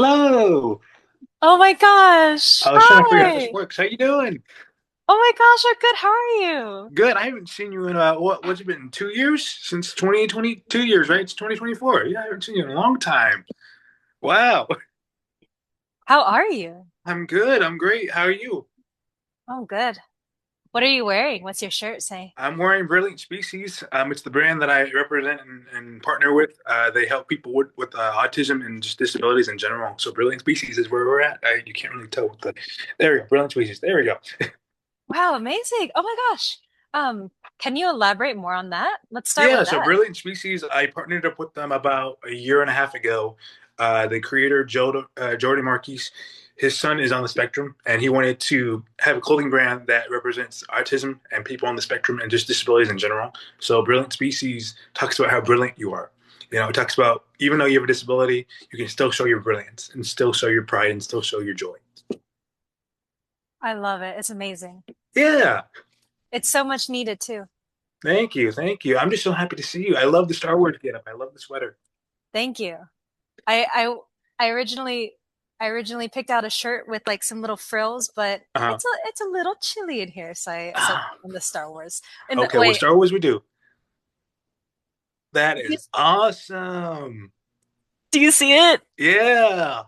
Hello. Oh my gosh. I was trying to figure out how this Hi. works. How you doing? Oh my gosh, I'm good. How are you? Good. I haven't seen you in what's it been? 2 years since 2020. 2 years, right? It's 2024. Yeah, I haven't seen you in a long time. Wow. How are you? I'm good. I'm great. How are you? Oh, good. What are you wearing? What's your shirt say? I'm wearing Brilliant Species. It's the brand that I represent and partner with. They help people with autism and just disabilities in general. So Brilliant Species is where we're at. You can't really tell with the. There we go. Brilliant Species. There we go. Wow, amazing. Oh my gosh. Can you elaborate more on that? Let's start Yeah, with so that. Brilliant Species, I partnered up with them about a year and a half ago. The creator, Jordan Marquis, his son is on the spectrum, and he wanted to have a clothing brand that represents autism and people on the spectrum and just disabilities in general. So Brilliant Species talks about how brilliant you are. It talks about even though you have a disability, you can still show your brilliance and still show your pride and still show your joy. I love it. It's amazing. Yeah, It's so much needed too. thank you, thank you. I'm just so happy to see you. I love the Star Wars getup. I love the sweater. Thank you. I I I originally picked out a shirt with like some little frills, but Uh-huh. it's a little chilly in here, so in the Star Wars. And Okay, well, wait, Star Wars we do. That do is awesome. you see it? Yeah.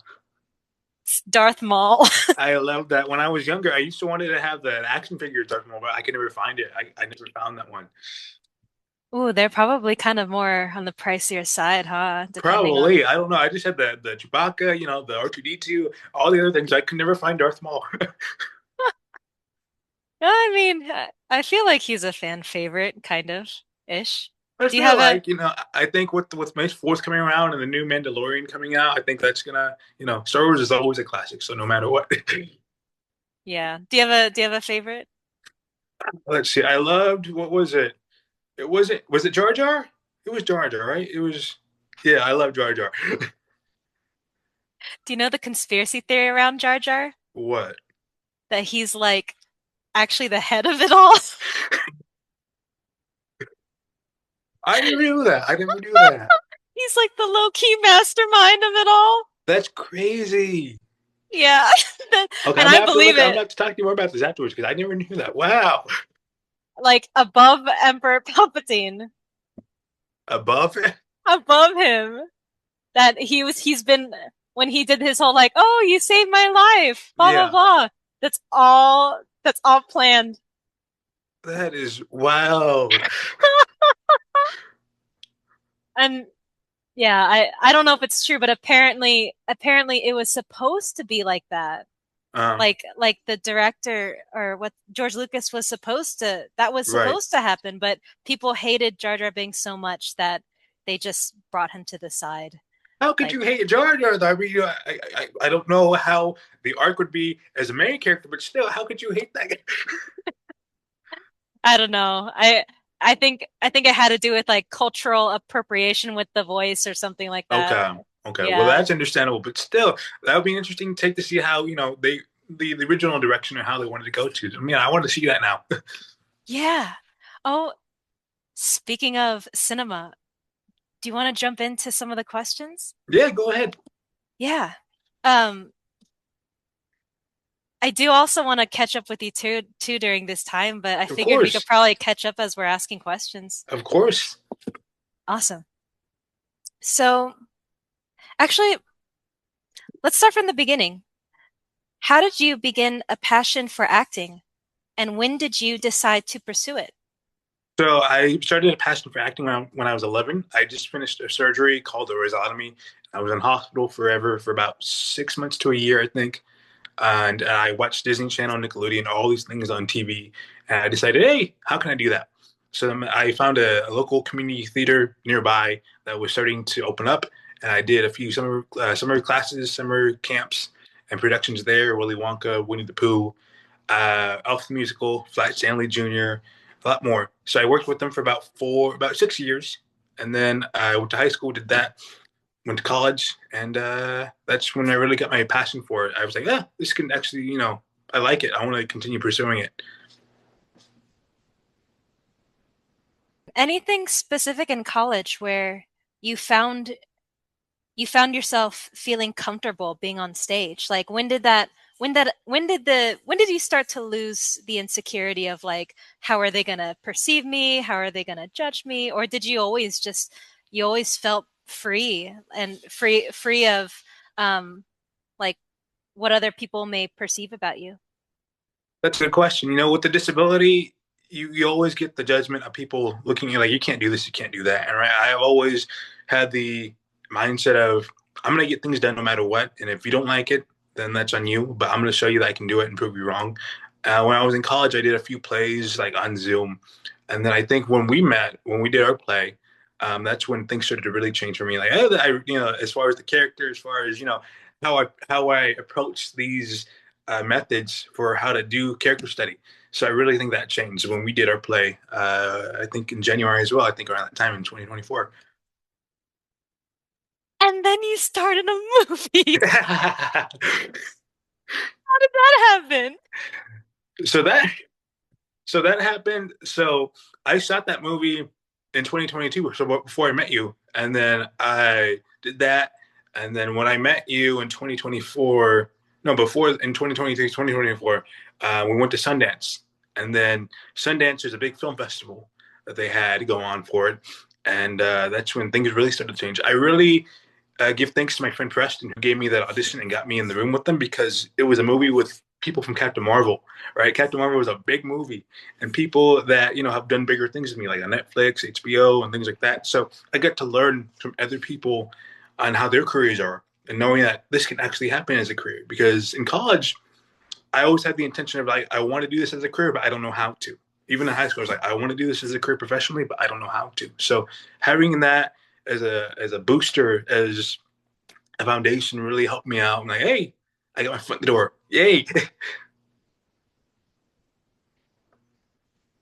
It's Darth Maul. I love that. When I was younger, I used to wanted to have the action figure Darth Maul, but I could never find it. I never found that one. Ooh, they're probably kind of more on the pricier side, huh? Depending Probably. on. I don't know. I just had the Chewbacca, the R2D2, all the other things. I could never find Darth Maul. No, I mean, I feel like he's a fan favorite, kind of ish. I Do you feel have a? like, I think with Mace Force coming around and the new Mandalorian coming out, I think that's gonna, Star Wars is always a classic, so no matter what. Yeah. Do you have a favorite? Let's see. I loved what was it? Was it Jar Jar? It was Jar Jar, right? It was yeah, I love Jar Jar. Do you know the conspiracy theory around Jar Jar? What? That he's like actually the head of it all. I never knew that. I never knew that. He's like the low-key mastermind of it all. That's crazy. Yeah. Okay, And I'm I gonna have to believe look. I'm gonna it. have to talk to you more about this afterwards because I never knew that. Wow. Like above Emperor Palpatine, Above it? above him. That he's been when he did his whole like, oh, you saved my life, blah blah Yeah. blah. That's all planned. That is wild. And yeah, I don't know if it's true, but apparently it was supposed to be like that. Um, Like the director or what George Lucas was supposed to that was right. supposed to happen, but people hated Jar Jar Binks so much that they just brought him to the side. How could Like you hate Jar Jar? Though? I mean, I don't know how the arc would be as a main character, but still, how could you hate that guy? I don't know. I think it had to do with like cultural appropriation with the voice or something like that. Okay. Okay. Well, Yeah. that's understandable, but still, that would be an interesting take to see how, the original direction and how they wanted to go to. I mean, I want to see that now. Yeah. Oh, speaking of cinema, do you want to jump into some of the questions? Yeah, go ahead. Yeah. Um, I do also want to catch up with you too during this time, but I Of figured we could course. probably catch up as we're asking questions. Of course. Awesome. So, actually, let's start from the beginning. How did you begin a passion for acting, and when did you decide to pursue it? So I started a passion for acting when I was 11. I just finished a surgery called a rhizotomy. I was in hospital forever for about 6 months to a year, I think. And I watched Disney Channel, Nickelodeon, all these things on TV. And I decided, hey, how can I do that? So then I found a local community theater nearby that was starting to open up. And I did a few summer classes, summer camps, and productions there. Willy Wonka, Winnie the Pooh, Elf the Musical, Flat Stanley Jr., a lot more. So I worked with them for about 6 years, and then I went to high school, did that, went to college, and that's when I really got my passion for it. I was like, yeah, this can actually, I like it. I want to continue pursuing it. Anything specific in college where you found you found yourself feeling comfortable being on stage? Like when did you start to lose the insecurity of like, how are they gonna perceive me? How are they gonna judge me? Or did you always just, you always felt free and free of um like what other people may perceive about you? That's a good question. With the disability, you always get the judgment of people looking at you like you can't do this, you can't do that. And right, I've always had the mindset of I'm gonna get things done no matter what, and if you don't like it, then that's on you. But I'm gonna show you that I can do it and prove you wrong. When I was in college, I did a few plays like on Zoom, and then I think when we met, when we did our play, that's when things started to really change for me. Like as far as the character, as far as how I approach these methods for how to do character study. So I really think that changed when we did our play. I think in January as well. I think around that time in 2024. And then you started a movie. How did that happen? so that so that happened. So I shot that movie in 2022. So before I met you, and then I did that, and then when I met you in 2024, no, before in 2023, 2024, we went to Sundance, and then Sundance is a big film festival that they had go on for it, and that's when things really started to change. I really give thanks to my friend Preston who gave me that audition and got me in the room with them because it was a movie with people from Captain Marvel, right? Captain Marvel was a big movie, and people that have done bigger things than me, like on Netflix, HBO, and things like that. So I got to learn from other people on how their careers are, and knowing that this can actually happen as a career. Because in college, I always had the intention of like I want to do this as a career, but I don't know how to. Even in high school, I was like, I want to do this as a career professionally, but I don't know how to. So having that as a booster, as a foundation, really helped me out. I'm like, hey, I got my foot in the door. Yay.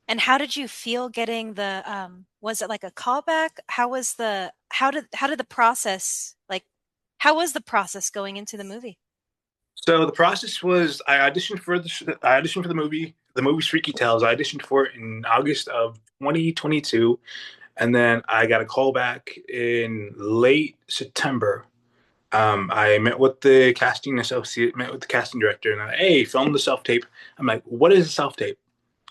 And how did you feel getting the was it like a callback? How did the process like how was the process going into the movie? So the process was I auditioned for the movie. The movie's Freaky Tales. I auditioned for it in August of 2022, and then I got a call back in late September. I met with the casting associate, met with the casting director, and hey, film the self tape. I'm like, what is a self tape?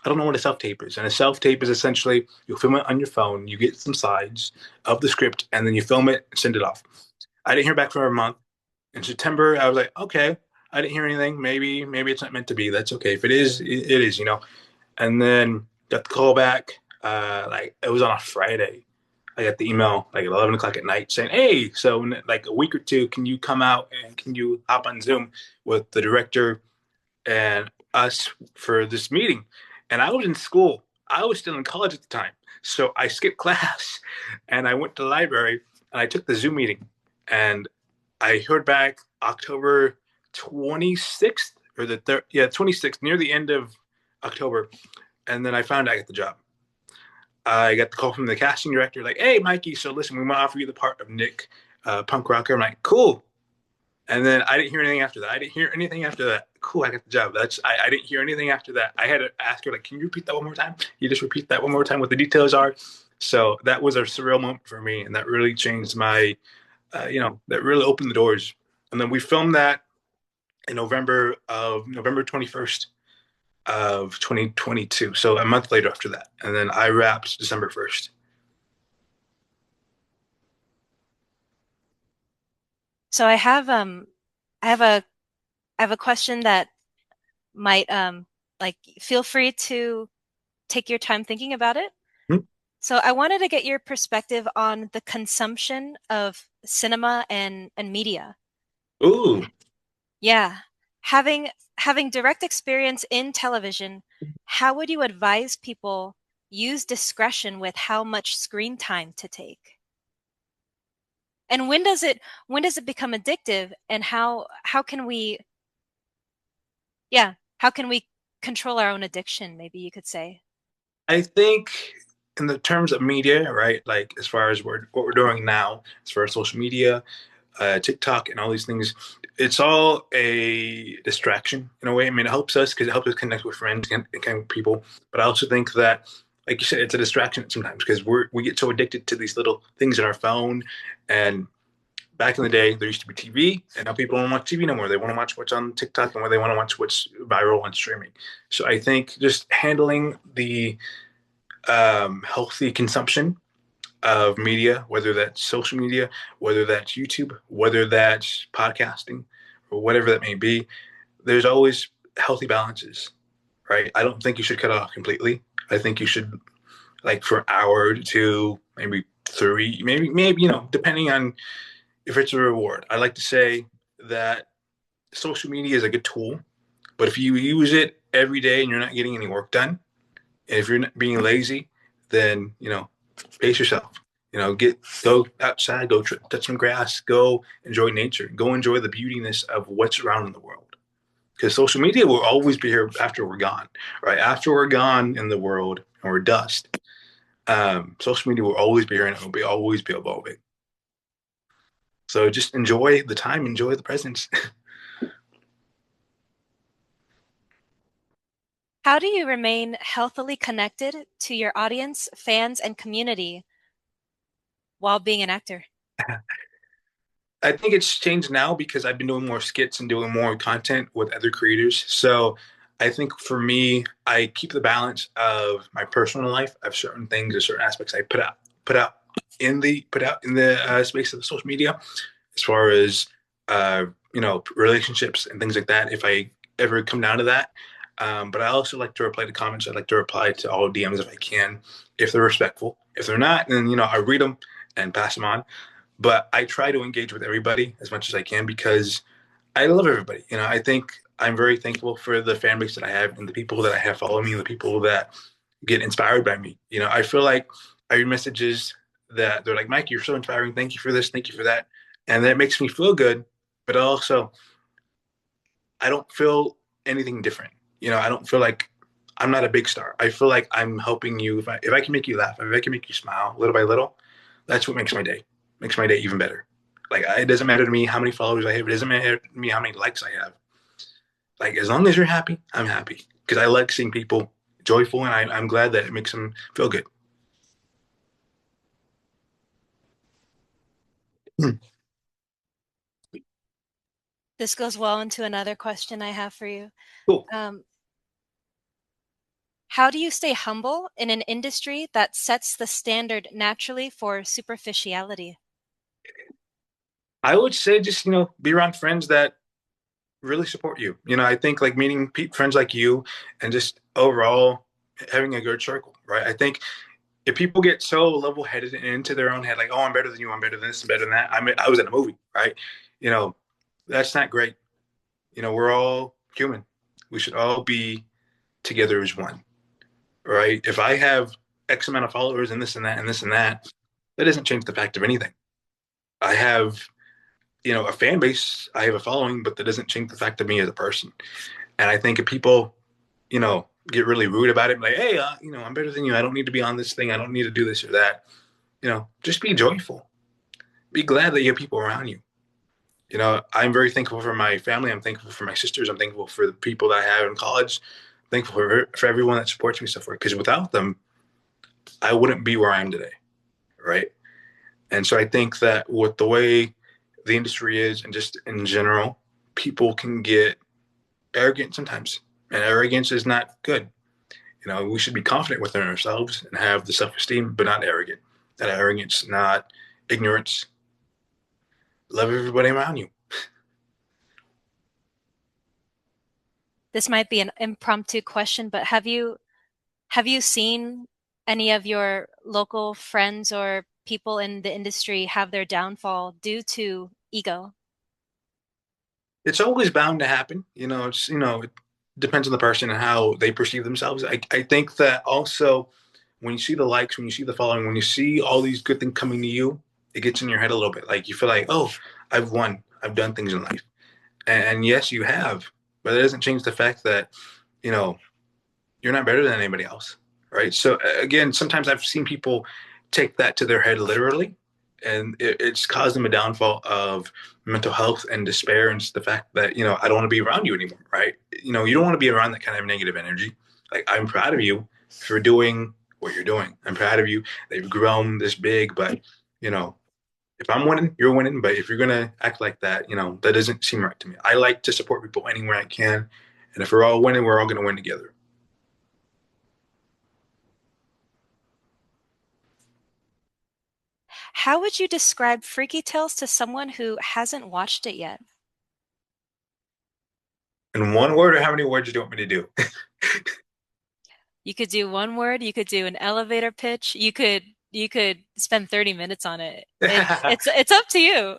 I don't know what a self tape is. And a self tape is essentially you film it on your phone, you get some sides of the script, and then you film it and send it off. I didn't hear back for a month. In September, I was like, okay, I didn't hear anything. Maybe it's not meant to be. That's okay. If it is, it is. And then got the call back. Like it was on a Friday. I got the email like at 11 o'clock at night saying, hey, so in like a week or two, can you come out and can you hop on Zoom with the director and us for this meeting? And I was in school. I was still in college at the time. So I skipped class and I went to the library and I took the Zoom meeting. And I heard back October 26th or the third, yeah, 26th, near the end of October. And then I found I got the job. I got the call from the casting director, like, hey, Mikey, so listen, we want to offer you the part of Nick, punk rocker. I'm like, cool. And then I didn't hear anything after that. I didn't hear anything after that. Cool, I got the job. I didn't hear anything after that. I had to ask her, like, can you repeat that one more time? You just repeat that one more time what the details are. So that was a surreal moment for me, and that really changed my, that really opened the doors. And then we filmed that in November 21st of 2022. So a month later after that, and then I wrapped December 1st. So I have a question that might like feel free to take your time thinking about it. Hmm? So I wanted to get your perspective on the consumption of cinema and media. Ooh, Yeah. Having having direct experience in television, how would you advise people use discretion with how much screen time to take? And when does it become addictive and how can we yeah, how can we control our own addiction, maybe you could say? I think in the terms of media, right? Like as far as what we're doing now, as far as social media, TikTok, and all these things, it's all a distraction in a way. I mean, it helps us because it helps us connect with friends and connect with people. But I also think that, like you said, it's a distraction sometimes because we get so addicted to these little things in our phone, and back in the day, there used to be TV, and now people don't watch TV no more. They want to watch what's on TikTok and they want to watch what's viral on streaming. So I think just handling the healthy consumption of media, whether that's social media, whether that's YouTube, whether that's podcasting, or whatever that may be, there's always healthy balances, right? I don't think you should cut it off completely. I think you should, like, for an hour to two, maybe three, maybe, depending on if it's a reward. I like to say that social media is a good tool, but if you use it every day and you're not getting any work done, and if you're not being lazy, then pace yourself. Go outside, go touch some grass, go enjoy nature, go enjoy the beautiness of what's around in the world. Because social media will always be here after we're gone, right? After we're gone in the world and we're dust, social media will always be here and it will always be evolving. So just enjoy the time, enjoy the presence. How do you remain healthily connected to your audience, fans, and community while being an actor? I think it's changed now because I've been doing more skits and doing more content with other creators. So I think for me, I keep the balance of my personal life of certain things or certain aspects I put out in the space of the social media, as far as relationships and things like that. If I ever come down to that, but I also like to reply to comments. I like to reply to all DMs if I can, if they're respectful. If they're not, then I read them and pass them on. But I try to engage with everybody as much as I can because I love everybody. I think I'm very thankful for the fan base that I have and the people that I have follow me, and the people that get inspired by me. I feel like I read messages that they're like, Mike, you're so inspiring. Thank you for this. Thank you for that. And that makes me feel good. But also, I don't feel anything different. I don't feel like I'm not a big star. I feel like I'm helping you. If I can make you laugh, if I can make you smile little by little, that's what makes my day. Makes my day even better. Like, it doesn't matter to me how many followers I have. It doesn't matter to me how many likes I have. Like, as long as you're happy, I'm happy because I like seeing people joyful, and I'm glad that it makes them feel good. This goes well into another question I have for you. Cool. Um, how do you stay humble in an industry that sets the standard naturally for superficiality? I would say just be around friends that really support you. I think like meeting friends like you and just overall having a good circle, right? I think if people get so level-headed and into their own head, like, oh, I'm better than you, I'm better than this, I'm better than that. I was in a movie, right? You know, that's not great. We're all human. We should all be together as one, right? If I have X amount of followers and this and that and this and that, that doesn't change the fact of anything. I have, a fan base, I have a following, but that doesn't change the fact of me as a person. And I think if people, get really rude about it, like, hey, I'm better than you. I don't need to be on this thing. I don't need to do this or that. Just be joyful. Be glad that you have people around you. I'm very thankful for my family. I'm thankful for my sisters. I'm thankful for the people that I have in college. I'm thankful for everyone that supports me so far. Because without them, I wouldn't be where I am today, right? And so I think that with the way the industry is, and just in general, people can get arrogant sometimes, and arrogance is not good. We should be confident within ourselves and have the self-esteem, but not arrogant. Not arrogance, not ignorance. Love everybody around you. This might be an impromptu question, but have you seen any of your local friends or people in the industry have their downfall due to ego? It's always bound to happen. It depends on the person and how they perceive themselves. I think that also when you see the likes, when you see the following, when you see all these good things coming to you, it gets in your head a little bit. Like, you feel like, oh, I've won. I've done things in life. And yes, you have, but it doesn't change the fact that, you know, you're not better than anybody else, right? So again, sometimes I've seen people take that to their head literally, and it's caused them a downfall of mental health and despair, and just the fact that I don't want to be around you anymore, right? You don't want to be around that kind of negative energy. Like, I'm proud of you for doing what you're doing. I'm proud of you that you've grown this big, but you know If I'm winning, you're winning. But if you're gonna act like that, that doesn't seem right to me. I like to support people anywhere I can, and if we're all winning, we're all gonna win together. How would you describe Freaky Tales to someone who hasn't watched it yet? In one word, or how many words do you want me to do? You could do one word, you could do an elevator pitch, you could spend 30 minutes on it. It's up to you.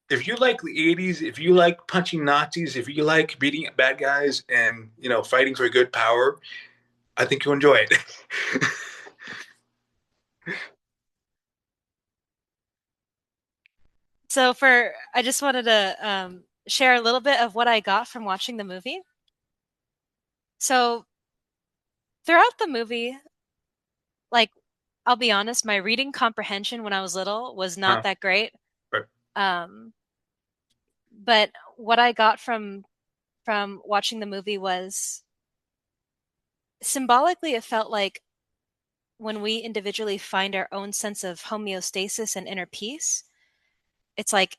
If you like the 80s, if you like punching Nazis, if you like beating up bad guys and fighting for good power, I think you'll enjoy it. I just wanted to share a little bit of what I got from watching the movie. So throughout the movie, like I'll be honest, my reading comprehension when I was little was not Huh? that great. Right. Um, but what I got from watching the movie was symbolically it felt like when we individually find our own sense of homeostasis and inner peace, it's like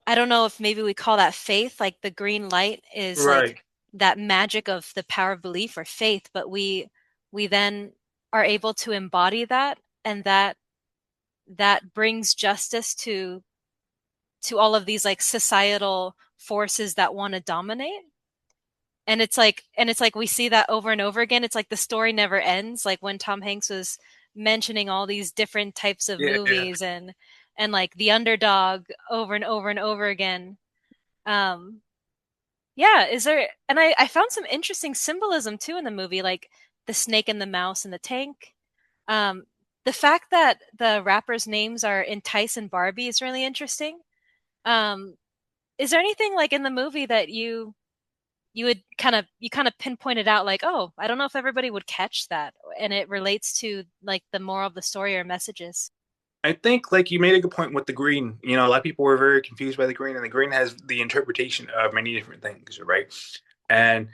I don't know if maybe we call that faith, like the green light is like Right. that magic of the power of belief or faith, but we then are able to embody that and that brings justice to all of these like societal forces that want to dominate. And it's like we see that over and over again. It's like the story never ends. Like when Tom Hanks was mentioning all these different types of Yeah, yeah. movies and like the underdog over and over and over again. Um yeah, is there and I found some interesting symbolism too in the movie, like the snake and the mouse and the tank. Um the fact that the rappers' names are Entice and Barbie is really interesting. Um is there anything like in the movie that you would kind of pinpointed out like, oh, I don't know if everybody would catch that, and it relates to like the moral of the story or messages. I think like you made a good point with the green. A lot of people were very confused by the green, and the green has the interpretation of many different things, right? And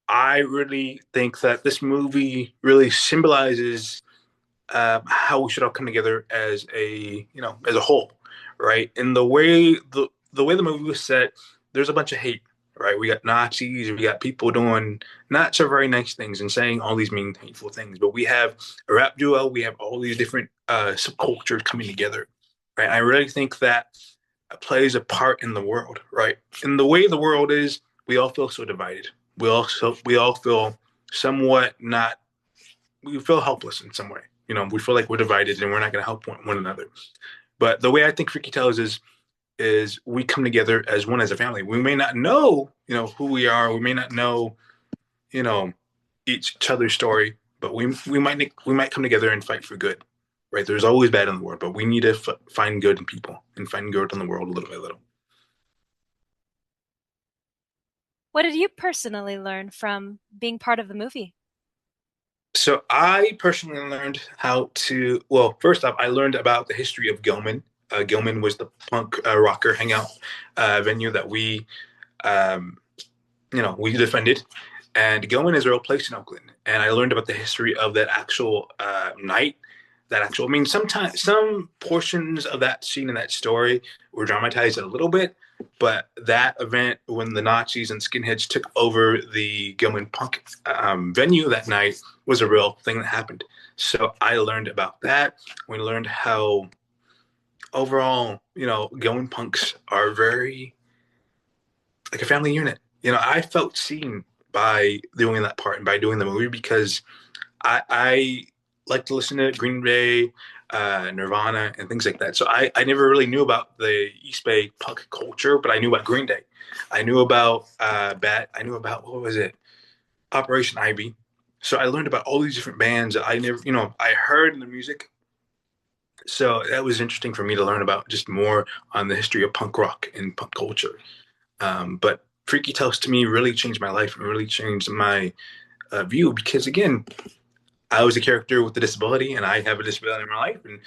I really think that this movie really symbolizes how we should all come together as as a whole, right? And the way the movie was set, there's a bunch of hate, right? We got Nazis, we got people doing not so very nice things and saying all these mean, hateful things. But we have a rap duo, we have all these different subcultures coming together, right? I really think that plays a part in the world, right? In the way the world is, we all feel so divided. We all feel somewhat not we feel helpless in some way. We feel like we're divided and we're not going to help one another. But the way I think Freaky Tales is we come together as one as a family. We may not know, who we are. We may not know, you know, each other's story, but we might come together and fight for good. Right? There's always bad in the world, but we need to find good in people and find good in the world little by little. What did you personally learn from being part of the movie? So I personally learned how to. Well, first off, I learned about the history of Gilman. Gilman was the punk rocker hangout venue that um, we defended, and Gilman is a real place in Oakland. And I learned about the history of that actual night. That actual, I mean, sometimes some portions of that scene and that story were dramatized a little bit, but that event when the Nazis and skinheads took over the Gilman punk venue that night was a real thing that happened. So I learned about that. We learned how overall, Gilman punks are very like a family unit. I felt seen by doing that part and by doing the movie because I like to listen to Green Day, Nirvana, and things like that. So I never really knew about the East Bay punk culture, but I knew about Green Day. I knew about Bat. I knew about what was it, Operation Ivy. So I learned about all these different bands that I never, I heard in the music. So that was interesting for me to learn about just more on the history of punk rock and punk culture. But Freaky Tales to me really changed my life and really changed my view because again, I was a character with a disability and I have a disability in my life. And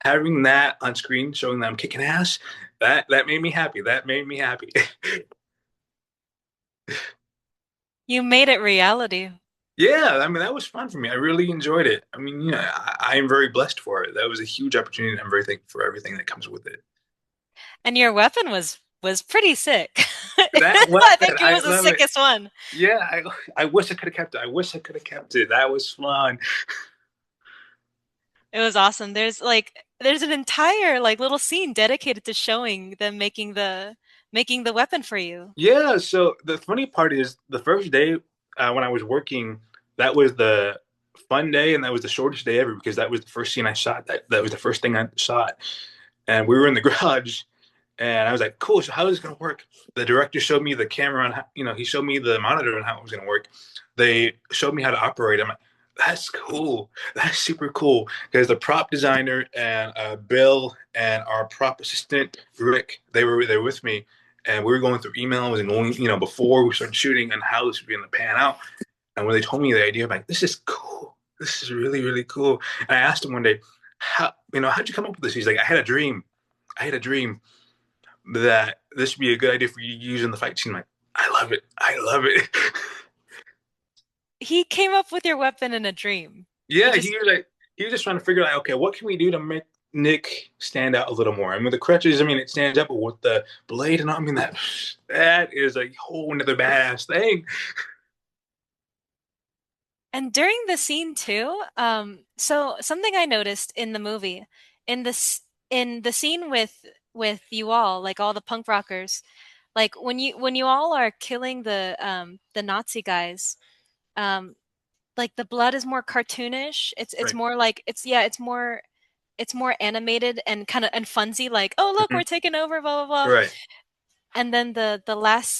having that on screen, showing that I'm kicking ass, that made me happy. That made me happy. You made it reality. Yeah, I mean that was fun for me. I really enjoyed it. I mean, I am very blessed for it. That was a huge opportunity, and I'm very thankful for everything that comes with it. And your weapon was pretty sick. That I weapon, think it I was the love it. sickest one. Yeah, I wish I could have kept it. I wish I could have kept it. That was fun. It was awesome. There's an entire like little scene dedicated to showing them making the weapon for you. Yeah, so the funny part is the first day when I was working, that was the fun day and that was the shortest day ever because that was the first scene I shot. That was the first thing I shot. And we were in the garage and I was like, cool, so how is this gonna work? The director showed me the camera on how, he showed me the monitor and how it was gonna work. They showed me how to operate. I'm like, that's cool. That's super cool. Because the prop designer and Bill and our prop assistant Rick, they were there with me, and we were going through emails and going, before we started shooting and how this would be going to pan out. And when they told me the idea, I'm like, this is cool. This is really, really cool. And I asked him one day, how'd you come up with this? He's like, I had a dream. I had a dream that this would be a good idea for you to use in the fight scene. I'm like, I love it. I love it. He came up with your weapon in a dream. He Yeah, just he was just trying to figure out, okay, what can we do to make Nick stand out a little more? I mean, the crutches, I mean, it stands up, but with the blade and all, I mean, that is a whole another badass thing. And during the scene too, so something I noticed in the movie, in this in the scene with you all, like all the punk rockers, like when you all are killing the Nazi guys, um, like the blood is more cartoonish. It's Right. more like it's more animated and kind of and funsy, like, oh look, Mhm. we're taking over, blah blah blah. Right. And then the last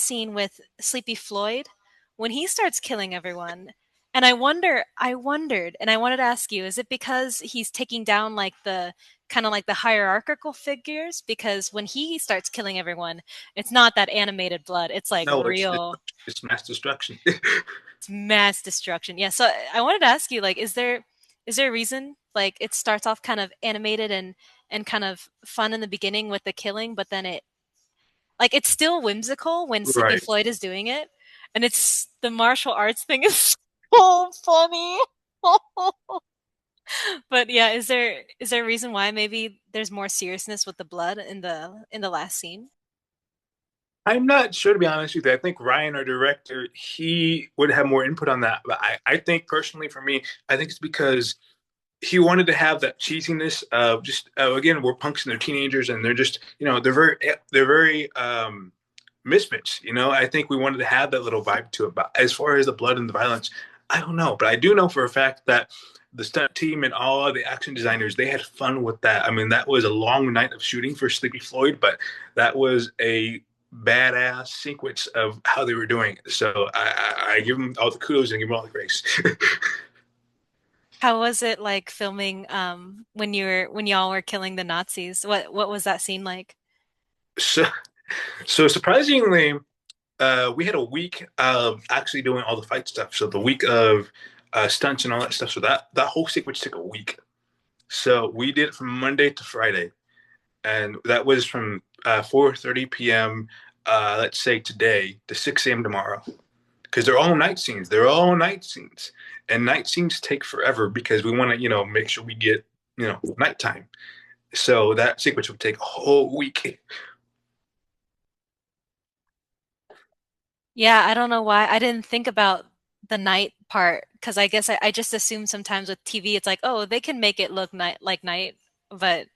scene with Sleepy Floyd, when he starts killing everyone, and I wondered, and I wanted to ask you, is it because he's taking down like the kind of like the hierarchical figures? Because when he starts killing everyone, it's not that animated blood; it's like No, real, it's mass destruction. it's mass destruction. Yeah. So I wanted to ask you, like, is there a reason like it starts off kind of animated and kind of fun in the beginning with the killing, but then it like it's still whimsical when Sleepy Right. Floyd is doing it, and it's the martial arts thing is so funny. But yeah, is there a reason why maybe there's more seriousness with the blood in the last scene? I'm not sure, to be honest with you. I think Ryan, our director, he would have more input on that. But I think personally for me, I think it's because he wanted to have that cheesiness of just again, we're punks and they're teenagers and they're just they're very misfits. I think we wanted to have that little vibe to it. But as far as the blood and the violence, I don't know, but I do know for a fact that the stunt team and all of the action designers, they had fun with that. I mean, that was a long night of shooting for Sleepy Floyd, but that was a badass sequence of how they were doing it. So I give them all the kudos and give them all the grace. How was it like filming when when y'all were killing the Nazis? What was that scene like? so so surprisingly, we had a week of actually doing all the fight stuff. So the week of stunts and all that stuff. So that whole sequence took a week. So we did it from Monday to Friday, and that was from 4:30 p.m. Let's say today to 6 a.m. tomorrow, because they're all night scenes. They're all night scenes, and night scenes take forever because we want to make sure we get nighttime. So that sequence would take a whole week. Yeah, I don't know why I didn't think about the night part because I guess I just assume sometimes with TV it's like, oh, they can make it look night, but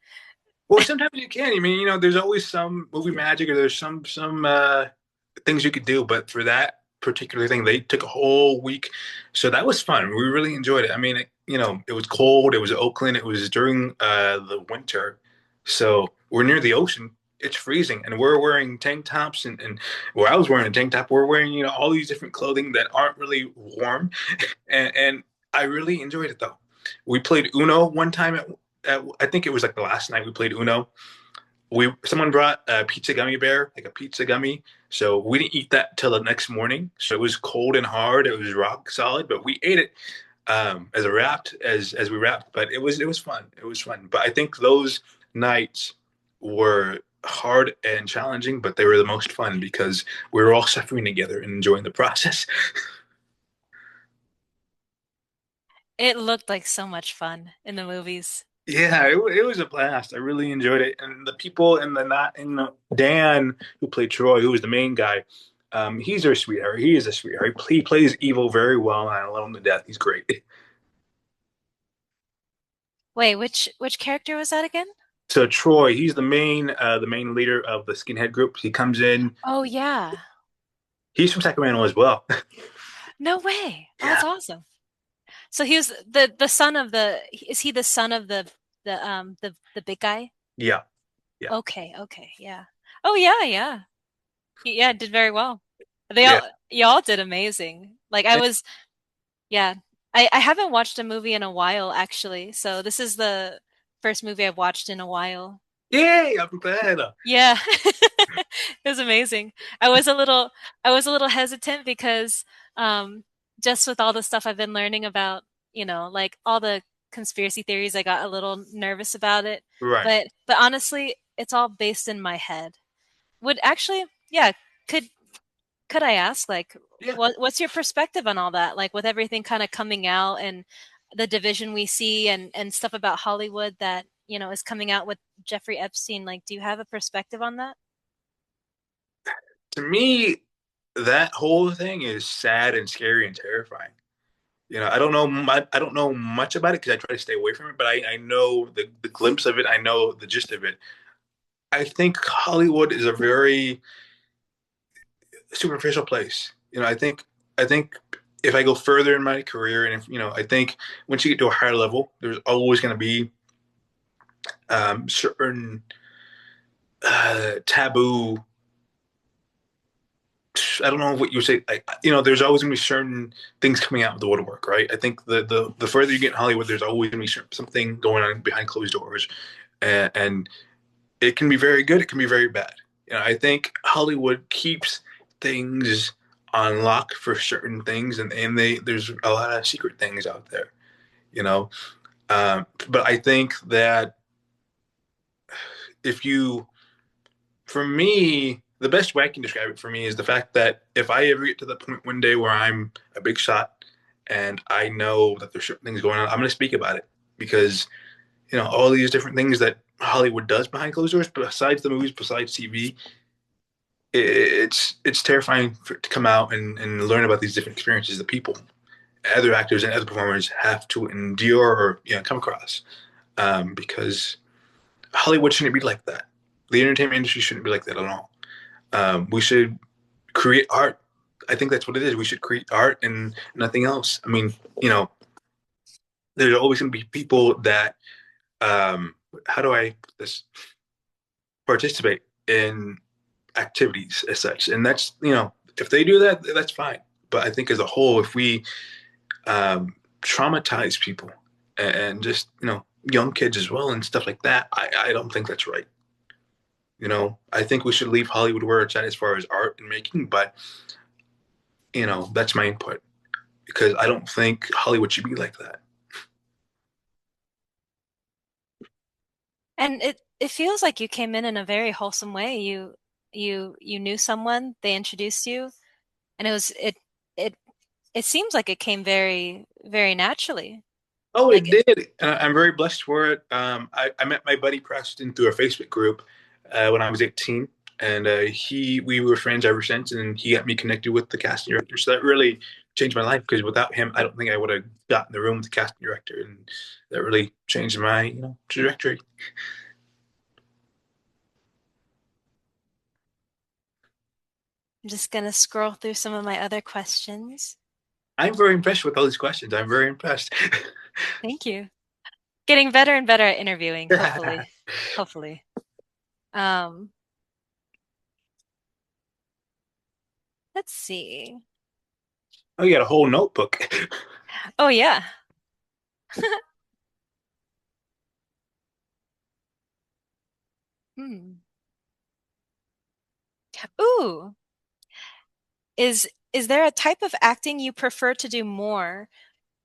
Well, sometimes you can. I mean, there's always some movie magic or there's some things you could do, but for that particular thing, they took a whole week. So that was fun. We really enjoyed it. I mean, it was cold. It was Oakland. It was during the winter, so we're near the ocean. It's freezing, and we're wearing tank tops, and well, I was wearing a tank top. We're wearing all these different clothing that aren't really warm, and I really enjoyed it though. We played Uno one time at I think it was like the last night we played Uno. Someone brought a pizza gummy bear, like a pizza gummy. So we didn't eat that till the next morning. So it was cold and hard. It was rock solid, but we ate it as we wrapped. But it was fun. It was fun. But I think those nights were hard and challenging, but they were the most fun because we were all suffering together and enjoying the process. It looked like so much fun in the movies. Yeah, it was a blast. I really enjoyed it, and the people in the not in the, Dan, who played Troy, who was the main guy, he's a sweetheart. He is a sweetheart. He plays evil very well, and I love him to death. He's great. Wait, which character was that again? So Troy, he's the main leader of the skinhead group. He comes in. Oh yeah. He's from Sacramento as well. No way. Oh, Yeah, that's awesome. So he was the son of the is he the son of the big guy? yeah, yeah, Okay, okay, yeah. Oh yeah, yeah. Yeah, did very well. They yeah. all y'all did amazing. Like I was yeah. I haven't watched a movie in a while actually. So this is the first movie I've watched in a while. Yay! I'm glad. Yeah. It was amazing. I was a little hesitant because um just with all the stuff I've been learning about, like all the conspiracy theories, I got a little nervous about it. Right. But honestly, it's all based in my head. Would actually, yeah, could could I ask like Yeah. what's your perspective on all that? Like with everything kind of coming out and the division we see and stuff about Hollywood that, is coming out with Jeffrey Epstein, like do you have a perspective on that? To me, that whole thing is sad and scary and terrifying. I don't know much about it because I try to stay away from it, but I know the glimpse of it. I know the gist of it. I think Hollywood is a very superficial place. I think if I go further in my career, and if I think once you get to a higher level, there's always going to be certain taboo. I don't know what you would say. Like, there's always going to be certain things coming out of the woodwork, right? I think the further you get in Hollywood, there's always going to be something going on behind closed doors, and it can be very good. It can be very bad. I think Hollywood keeps things on lock for certain things, and there's a lot of secret things out there. You know, but I think that if you for me, the best way I can describe it for me is the fact that if I ever get to the point one day where I'm a big shot and I know that there's certain things going on, I'm going to speak about it because all these different things that Hollywood does behind closed doors, besides the movies, besides TV, it's terrifying to come out and learn about these different experiences that people, other actors and other performers have to endure or come across because Hollywood shouldn't be like that. The entertainment industry shouldn't be like that at all. We should create art. I think that's what it is. We should create art and nothing else. I mean, there's always going to be people that, how do I put this, participate in activities as such. And that's, if they do that, that's fine. But I think as a whole, if we traumatize people and just, young kids as well and stuff like that, I don't think that's right. I think we should leave Hollywood where it's at as far as art and making, but that's my input because I don't think Hollywood should be like that. And it feels like you came in a very wholesome way. You knew someone, they introduced you, and it it seems like it came very very naturally. Oh, Like it did. I'm very blessed for it. I met my buddy Preston through a Facebook group when I was 18, and we were friends ever since. And he got me connected with the casting director, so that really changed my life because without him, I don't think I would have got in the room with the casting director, and that really changed my trajectory. I'm just gonna scroll through some of my other questions. I'm very impressed with all these questions. I'm very impressed. Thank you. Getting better and better at interviewing, hopefully. Hopefully. Um, let's see. Oh, you got a whole notebook. Oh yeah. Hmm. Ooh, is there a type of acting you prefer to do more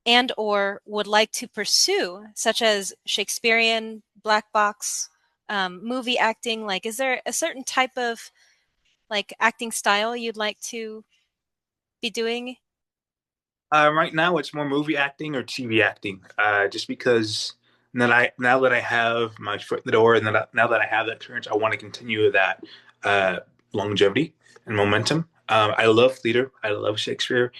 and or would like to pursue, such as Shakespearean, black box, movie acting? Like, is there a certain type of like acting style you'd like to be doing? Right now, it's more movie acting or TV acting. Just because now that I have my foot in the door, and now that I have that experience, I want to continue that uh, longevity and momentum. I love theater. I love Shakespeare.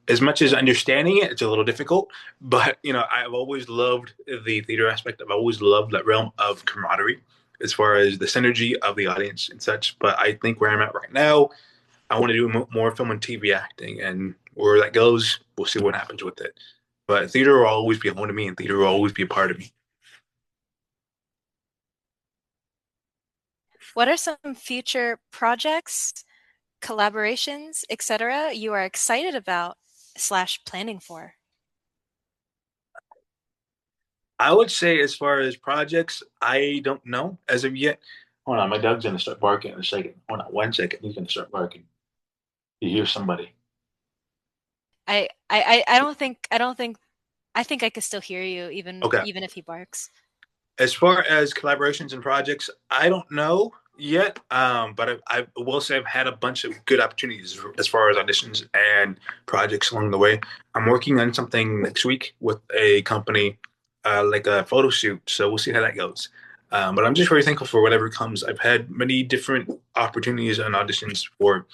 As much as understanding it, it's a little difficult. But I've always loved the theater aspect. I've always loved that realm of camaraderie, as far as the synergy of the audience and such. But I think where I'm at right now, I want to do more film and TV acting, and where that goes, we'll see what happens with it. But theater will always be home to me, and theater will always be a part of me. What are some future projects, collaborations, etc. you are excited about slash planning for? I would say, as far as projects, I don't know as of yet. Hold on, my dog's gonna start barking in a second. Hold on, 1 second. He's gonna start barking. You hear somebody? I think I could still hear you Okay. even if he barks. As far as collaborations and projects, I don't know yet, but I will say I've had a bunch of good opportunities as far as auditions and projects along the way. I'm working on something next week with a company, like a photo shoot, so we'll see how that goes. But I'm just very thankful for whatever comes. I've had many different opportunities and auditions for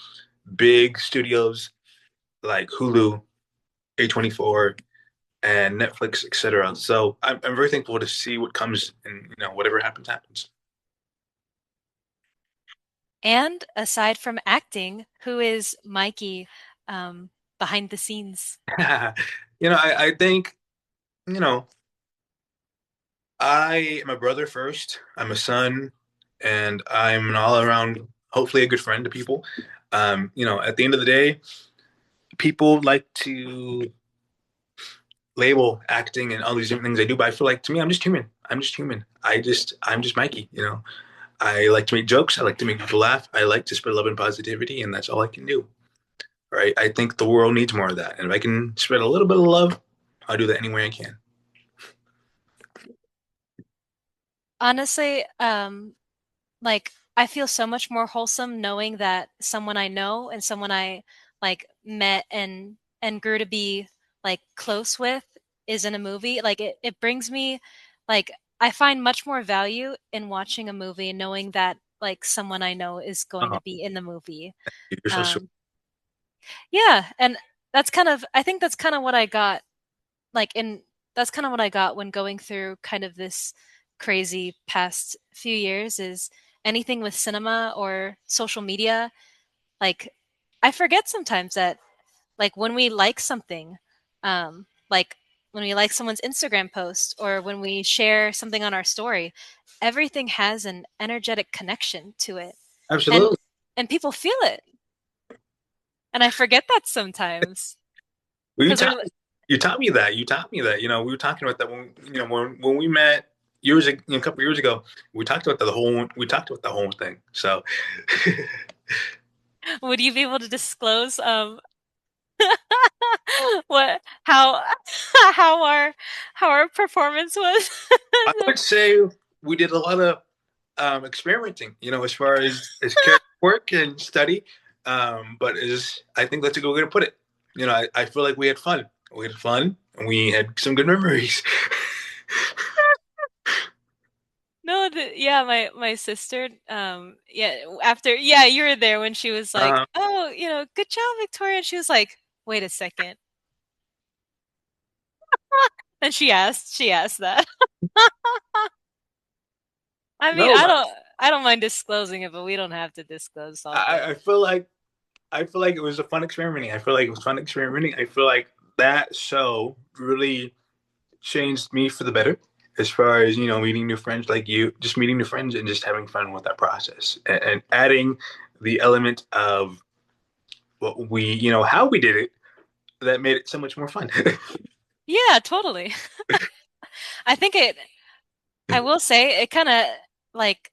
big studios like Hulu, A24, and Netflix, etc. So I'm very thankful to see what comes, and whatever happens, happens. And aside from acting, who is Mikey behind the scenes? I think, you know, I am a brother first. I'm a son, and I'm an all around, hopefully, a good friend to people. At the end of the day, people like to label acting and all these different things I do, but I feel like, to me, I'm just human. I'm just human. I'm just Mikey. I like to make jokes. I like to make people laugh. I like to spread love and positivity, and that's all I can do. Right? I think the world needs more of that. And if I can spread a little bit of love, I'll do that any way I can. Honestly, like I feel so much more wholesome knowing that someone I know and someone I like met and grew to be like close with is in a movie. Like it brings me like I find much more value in watching a movie knowing that like someone I know is going Oh, to be in the movie. you're so sweet. Um, yeah, and that's kind of I think that's kind of what I got like in that's kind of what I got when going through kind of this crazy past few years is anything with cinema or social media. Like I forget sometimes that like when we like something, like when we like someone's Instagram post or when we share something on our story, everything has an energetic connection to it. And Absolutely. and people feel it. And I forget that sometimes Well, because we're you taught me that. You taught me that. We were talking about that when we met a couple years ago. We talked about the whole thing. So would you be able to disclose what how how our how our performance was? I would say we did a lot of experimenting, as far as character work and study. But is I think that's a good way to put it. I feel like we had fun. We had fun, and we had some good memories. No, yeah, my sister, yeah, after, yeah, you were there when she was like, uh, "Oh, good job, Victoria." And she was like, "Wait a second." And she asked that. I mean, no, I don't mind disclosing it, but we don't have to disclose all the. I feel like it was a fun experimenting. I feel like it was fun experimenting. I feel like that show really changed me for the better, as far as meeting new friends like you, just meeting new friends and just having fun with that process, and adding the element of what we, how we did it, that made it so much more fun. Yeah, totally. I think I will say it kind of like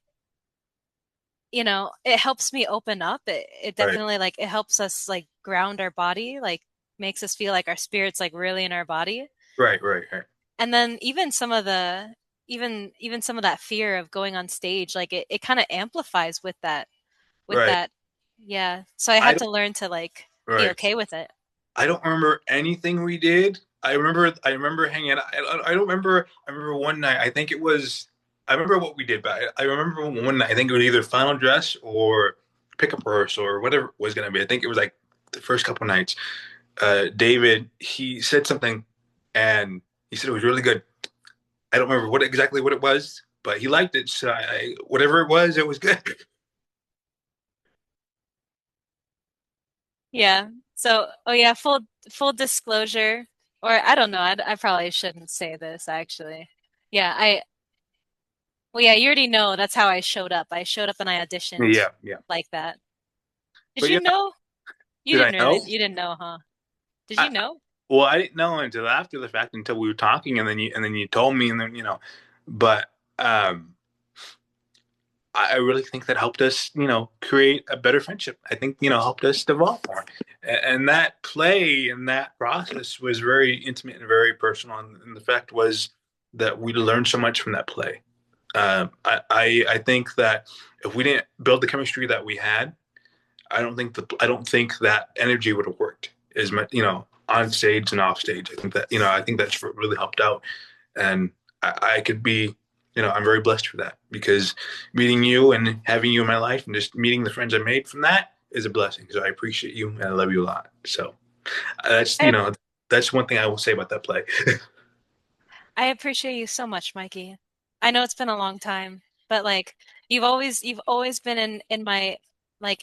it helps me open up. It Right, definitely like it helps us like ground our body, like makes us feel like our spirit's like really in our body. right. And then even some of that fear of going on stage, like it kind of amplifies with Right. that. Yeah. So I I had don't. to learn to like be Right. okay with it. I don't remember anything we did. I remember hanging out. I don't remember. I remember one night. I think it was. I remember what we did, but I remember one night. I think it was either final dress or pickup rehearsal or whatever it was going to be. I think it was like the first couple nights. David, he said something, and he said it was really good. I don't remember exactly what it was, but he liked it. So whatever it was good. Yeah. So, oh yeah, full disclosure, or I don't know, I probably shouldn't say this actually. Yeah, well, yeah, you already know that's how I showed up. I showed up and I auditioned Yeah, yeah. like that. Did But you yeah, know? did I know? You didn't know, huh? Did you I, know? Well, I didn't know until after the fact, until we were talking, and then you told me, and then But um, I really think that helped us, create a better friendship. I think helped us develop more, and that play and that process was very intimate and very personal. And the fact was that we learned so much from that play. I think that if we didn't build the chemistry that we had, I don't think that energy would have worked as much, on stage and off stage. I think that's what really helped out, and I could be, I'm very blessed for that because meeting you and having you in my life and just meeting the friends I made from that is a blessing. So I appreciate you and I love you a lot. So that's, I that's one thing I will say about that play. I appreciate you so much, Mikey. I know it's been a long time, but like you've always been in my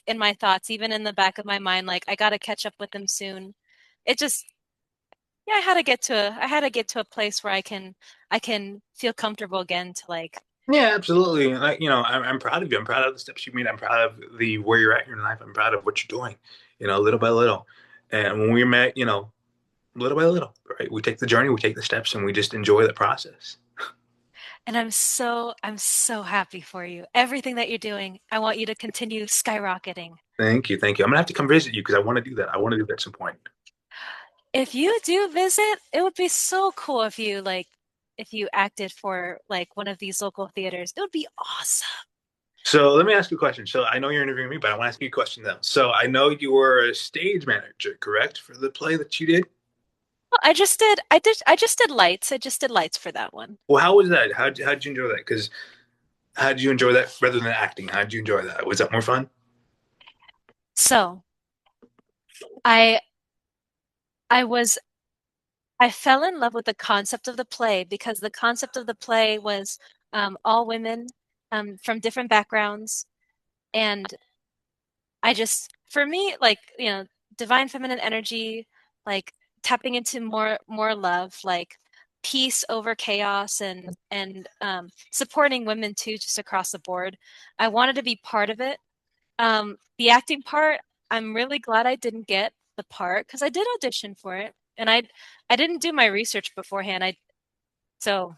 in my thoughts, even in the back of my mind, like I gotta catch up with him soon. It just yeah, I had to get to a place where I can feel comfortable again to like Yeah, absolutely. And I'm proud of you. I'm proud of the steps you made. I'm proud of the where you're at in your life. I'm proud of what you're doing, little by little. And when we met, little by little, right? We take the journey, we take the steps, and we just enjoy the process. and I'm so happy for you. Everything that you're doing, I want you to continue skyrocketing. Thank you, thank you. I'm gonna have to come visit you because I want to do that. I want to do that at some point. If you do visit, it would be so cool if you acted for like one of these local theaters. It would be awesome. So let me ask you a question. So I know you're interviewing me, but I want to ask you a question though. So I know you were a stage manager, correct, for the play that you did? Well, I just did lights. I just did lights for that one. Well, how was that? How'd you enjoy that? Because how'd you enjoy that rather than acting? How'd you enjoy that? Was that more fun? So I I was I fell in love with the concept of the play because the concept of the play was all women from different backgrounds, and I just, for me, like, divine feminine energy, like tapping into more love, like peace over chaos and supporting women too, just across the board. I wanted to be part of it. The acting part, I'm really glad I didn't get the part because I did audition for it, and I didn't do my research beforehand. So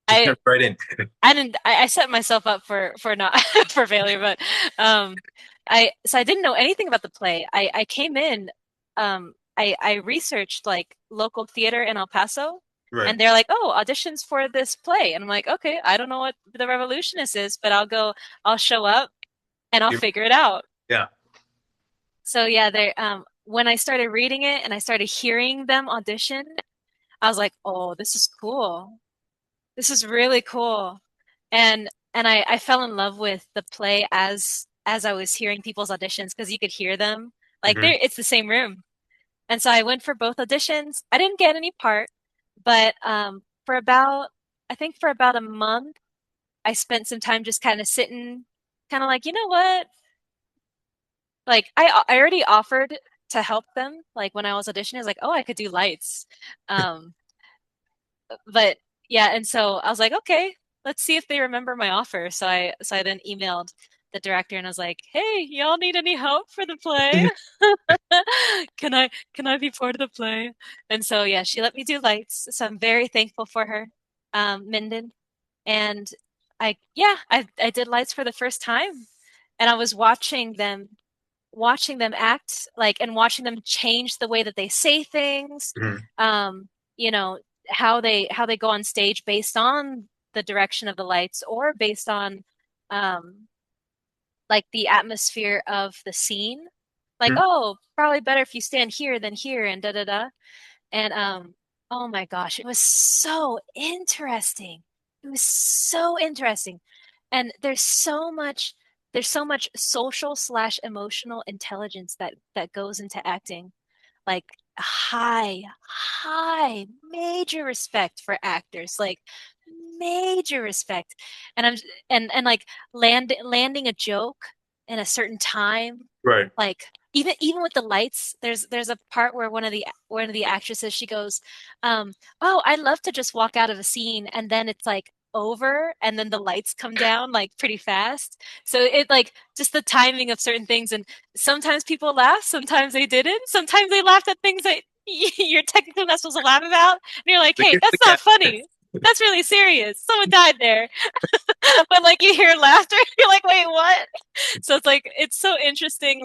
Just I jumped right in. I didn't. I set myself up for not for failure, but I didn't know anything about the play. I came in. I researched like local theater in El Paso, Right. and they're like, "Oh, auditions for this play," and I'm like, "Okay, I don't know what the Revolutionist is, but I'll go. I'll show up and I'll figure it out." Yeah. So yeah, they when I started reading it and I started hearing them audition, I was like, "Oh, this is cool. This is really cool." And I fell in love with the play as I was hearing people's auditions because you could hear them. Like Hmm. they it's the same room. And so I went for both auditions. I didn't get any part, but for about I think for about a month, I spent some time just kind of sitting, kind of like, you know what? Like I already offered to help them. Like when I was auditioning, I was like, oh, I could do lights. Um, but yeah, and so I was like, okay, let's see if they remember my offer. So I then emailed the director and I was like, hey, y'all need any help for the play? Can I be part of the play? And so yeah, she let me do lights. So I'm very thankful for her, Minden. And I did lights for the first time. And I was watching them act like and watching them change the way that they say things. Hmm. Um, you know, how they go on stage based on the direction of the lights or based on um like the atmosphere of the scene. Like, Hmm. oh, probably better if you stand here than here and da da da. And oh my gosh, it was so interesting. It was so interesting. And there's so much social slash emotional intelligence that goes into acting. Like high, major respect for actors. Like major respect. And I'm and like landing a joke in a certain time, Right. like even with the lights, there's a part where one of the actresses, she goes, oh, I love to just walk out of a scene and then it's like over and then the lights come down like pretty fast. So it like just the timing of certain things, and sometimes people laugh, sometimes they didn't. Sometimes they laughed at things that you're technically not supposed to laugh about. And you're like, The, hey, the that's not cat. funny. That's really serious. Someone died there. But like you hear laughter, you're like, wait, what? So it's like it's so interesting,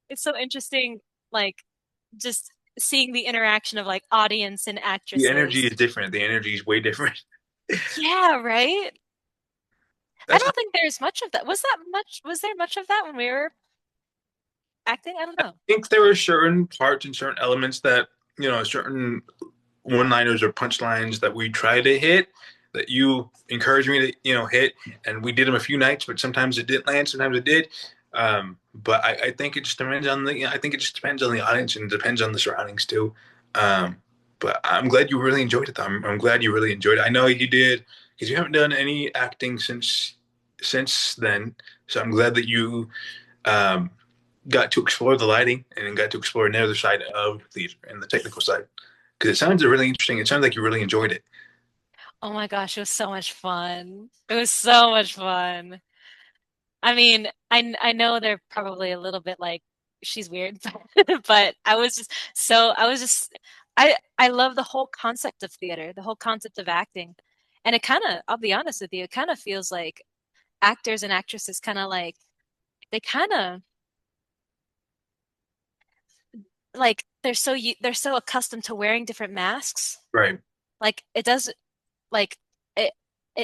it's so interesting, like just seeing the interaction of like audience and The energy actresses. is different. The energy is way different. Yeah, right? I That's don't think there's much of that. Was there much of that when we were acting? I don't know. think there were certain parts and certain elements that, certain one-liners or punchlines that we try to hit that you encouraged me to, hit, and we did them a few nights, but sometimes it didn't land, sometimes it did. But I think it just depends on I think it just depends on the audience and depends on the surroundings too. Um, but I'm glad you really enjoyed it. I'm glad you really enjoyed it. I know you did because you haven't done any acting since then. So I'm glad that you um, got to explore the lighting and got to explore another side of theater and the technical side because it sounds really interesting. It sounds like you really enjoyed it. Oh my gosh, it was so much fun. It was so much fun. I mean, I know they're probably a little bit like she's weird, but I was just I love the whole concept of theater, the whole concept of acting. And it kind of, I'll be honest with you, it kind of feels like actors and actresses kind of like they kind of like they're so accustomed to wearing different masks. Right. Like it does like it,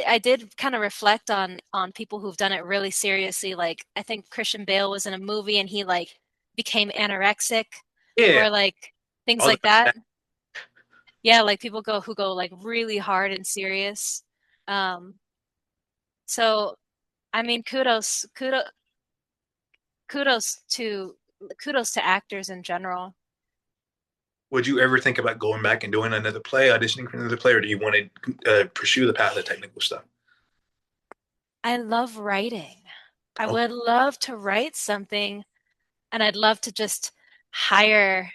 I did kind of reflect on people who've done it really seriously. Like I think Christian Bale was in a movie and he like became anorexic Yeah. or like things All like that. the Yeah, like people go who go like really hard and serious. Um, so I mean kudos to kudos to actors in general. Would you ever think about going back and doing another play, auditioning for another play, or do you want to pursue the path of technical stuff? I love writing. I Oh, would love to write something, and I'd love to just hire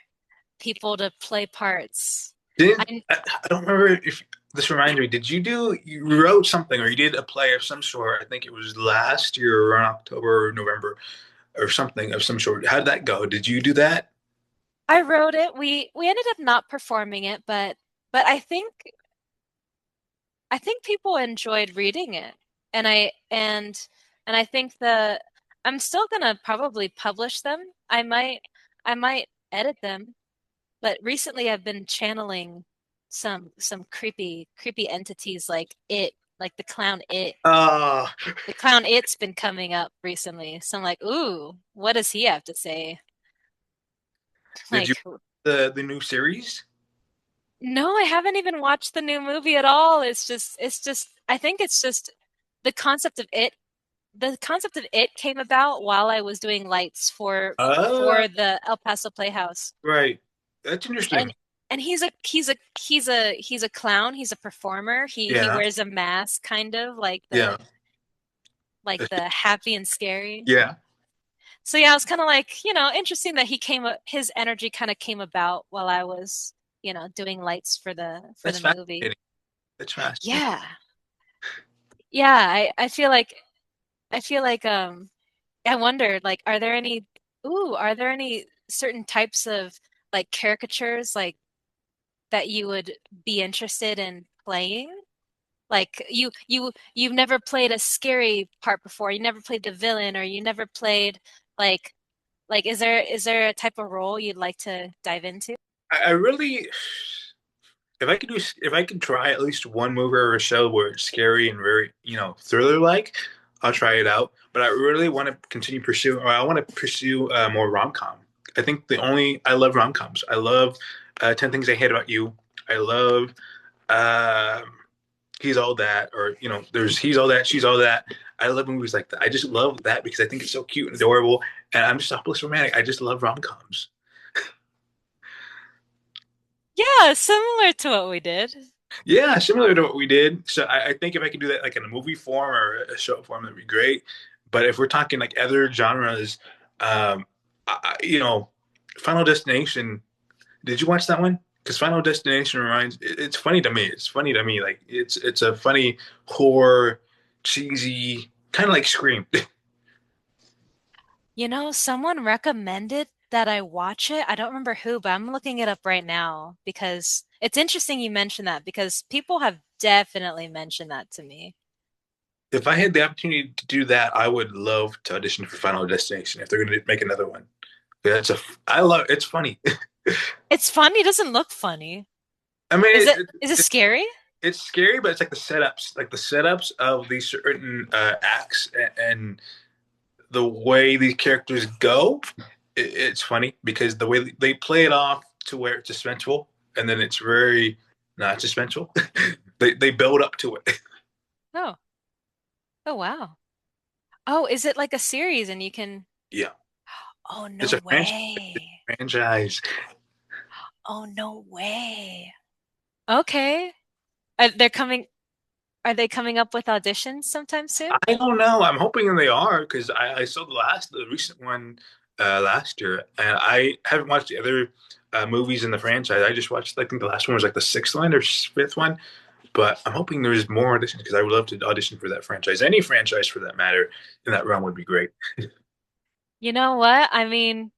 people to play parts. didn't I I don't remember if this reminds me. Did you wrote something or you did a play of some sort? I think it was last year around October or November or something of some sort. How did that go? Did you do that? I wrote it. We ended up not performing it, but I think people enjoyed reading it. And I think the I'm still gonna probably publish them. I might edit them, but recently I've been channeling some creepy entities like it, like the clown it. Uh, The clown it's been coming up recently. So I'm like, ooh, what does he have to say? did you Like, the new series? no, I haven't even watched the new movie at all. It's just I think it's just the concept of it. The concept of it came about while I was doing lights Uh, for the El Paso Playhouse. right. That's And interesting. he's a clown, he's a performer. He Yeah. wears a mask kind of Yeah. like the happy and scary. Yeah. So yeah, I was kind of like, interesting that his energy kind of came about while I was, doing lights for That's the movie. fascinating. That's fascinating. Yeah. Yeah, I feel like I wondered like are there any certain types of like caricatures like that you would be interested in playing? Like you've never played a scary part before. You never played the villain or you never played like is there a type of role you'd like to dive into? I really, if I could try at least one movie or a show where it's scary and very, thriller like, I'll try it out. But I really want to continue pursue, or I want to pursue more rom com. I think I love rom coms. I love 10 Things I Hate About You. I love uh, He's All That, or there's He's All That, She's All That. I love movies like that. I just love that because I think it's so cute and adorable, and I'm just a hopeless romantic. I just love rom coms. Yeah, similar to what we did. Yeah, similar to what we did. So I think if I could do that like in a movie form or a show form, that'd be great. But if we're talking like other genres, um, Final Destination. Did you watch that one? Because Final Destination it's funny to me. It's funny to me. Like it's a funny horror, cheesy, kind of like Scream. Someone recommended that I watch it. I don't remember who, but I'm looking it up right now because it's interesting you mentioned that because people have definitely mentioned that to me. If I had the opportunity to do that, I would love to audition for Final Destination if they're going to make another one. Yeah, I love it's funny. It's funny, it doesn't look funny. I mean, Is it scary? it's scary, but it's like the setups of these certain acts and the way these characters go. It's funny because the way they play it off to where it's suspenseful, and then it's very not suspenseful. They build up to it. Oh. Oh wow. Oh, is it like a series and you can Yeah, Oh it's no a franchise. way. Franchise. Oh no way. Okay. Are they coming up with auditions sometime soon? I don't know. I'm hoping they are because I saw the recent one last year, and I haven't watched the other movies in the franchise. I just watched. I think the last one was like the sixth one or fifth one. But I'm hoping there's more auditions because I would love to audition for that franchise. Any franchise for that matter in that realm would be great. You know what? I mean,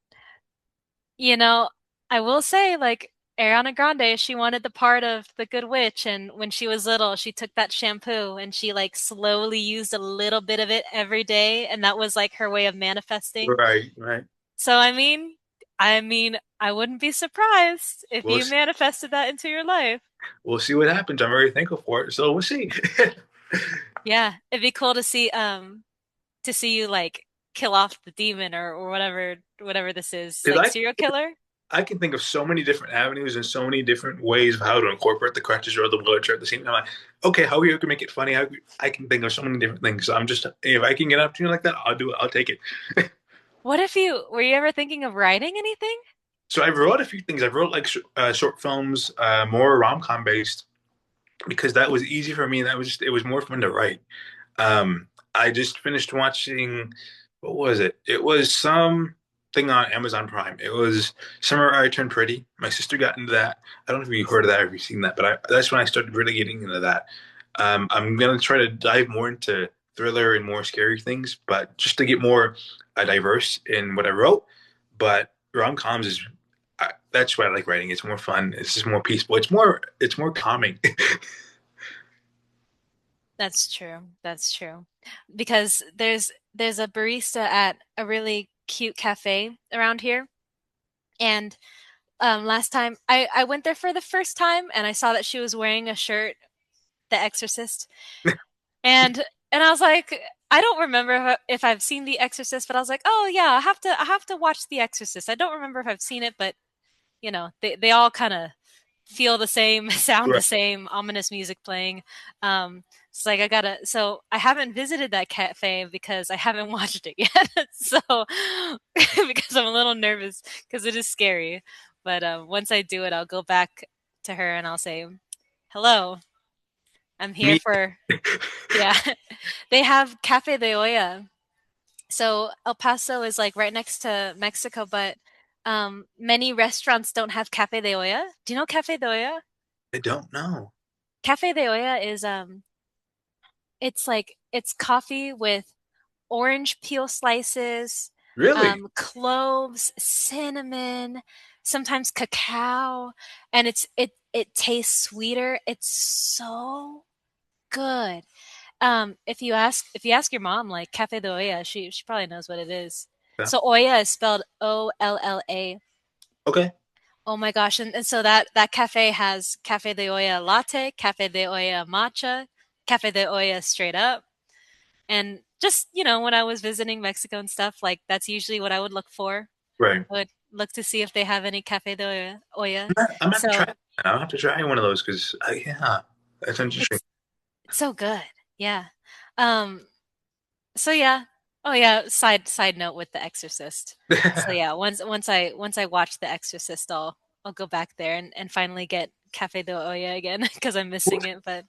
you know, I will say, like, Ariana Grande, she wanted the part of the Good Witch, and when she was little, she took that shampoo and she like slowly used a little bit of it every day, and that was like her way of manifesting. Right, right. So I mean, I wouldn't be surprised if We'll you see. manifested that into your life. We'll see what happens. I'm very thankful for it. So we'll see. Yeah, it'd be cool to see you like kill off the demon or whatever this is, Because like serial killer. I can think of so many different avenues and so many different ways of how to incorporate the crutches or the wheelchair at the same time. Like, okay, how you can make it funny? I can think of so many different things. So I'm just if I can get an opportunity like that, I'll do it. I'll take it. What if you were you ever thinking of writing anything? So I've wrote a few things. I've wrote like short films, more rom-com based, because that was easy for me. That was just it was more fun to write. I just finished watching, what was it? It was something on Amazon Prime. It was Summer I Turned Pretty. My sister got into that. I don't know if you've heard of that or if you've seen that, but that's when I started really getting into that. I'm gonna try to dive more into thriller and more scary things, but just to get more diverse in what I wrote. But rom-coms is that's why I like writing. It's more fun. It's just more peaceful. It's more calming. That's true. That's true. Because there's a barista at a really cute cafe around here. And last time I went there for the first time and I saw that she was wearing a shirt, The Exorcist. And and I was like, I don't remember if I've seen The Exorcist, but I was like, oh yeah, I have to watch The Exorcist. I don't remember if I've seen it, but they all kind of feel the same, sound the Right. same, ominous music playing. It's like so I haven't visited that cafe because I haven't watched it yet. So because I'm a little nervous because it is scary. But once I do it, I'll go back to her and I'll say, hello, I'm here Me. for, yeah. They have Cafe de Olla. So El Paso is like right next to Mexico, but many restaurants don't have Cafe de Olla. Do you know Cafe de Olla? I don't know. Cafe de Olla is it's coffee with orange peel slices, Really? cloves, cinnamon, sometimes cacao, and it tastes sweeter. It's so good. If you ask your mom like Cafe de Olla, she probably knows what it is. Yeah. So Olla is spelled Olla. Okay. Oh my gosh. And so that cafe has Cafe de Olla latte, Cafe de Olla matcha, Cafe de Olla straight up. And just, when I was visiting Mexico and stuff, like that's usually what I would look for. Right. I would look to see if they have any cafe de olla. I'm gonna have to try So it. I'll have to try one of those because yeah, that's interesting. it's it's so good. Yeah. Um, so yeah. Oh yeah, side note with The Exorcist. So yeah, once I watch The Exorcist, I'll go back there and finally get Cafe de Olla again because I'm missing it. But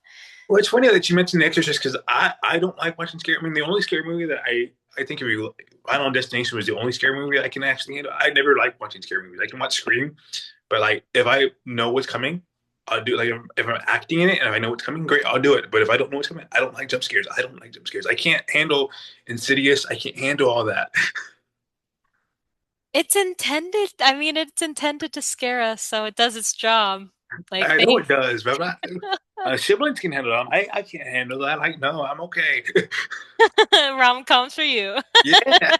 Well, it's funny that you mentioned The Exorcist because I don't like watching scary. I mean, the only scary movie that I think if you Final Destination was the only scary movie I can actually handle. I never like watching scary movies. I can watch Scream, but like if I know what's coming, I'll do like if I'm acting in it and if I know what's coming, great, I'll do it. But if I don't know what's coming, I don't like jump scares. I don't like jump scares. I can't handle Insidious. I can't handle all that. I mean, it's intended to scare us, so it does its job. Like I know thank it does, but siblings can handle it. I can't handle that. Like no, I'm okay. rom-coms for you. Yeah.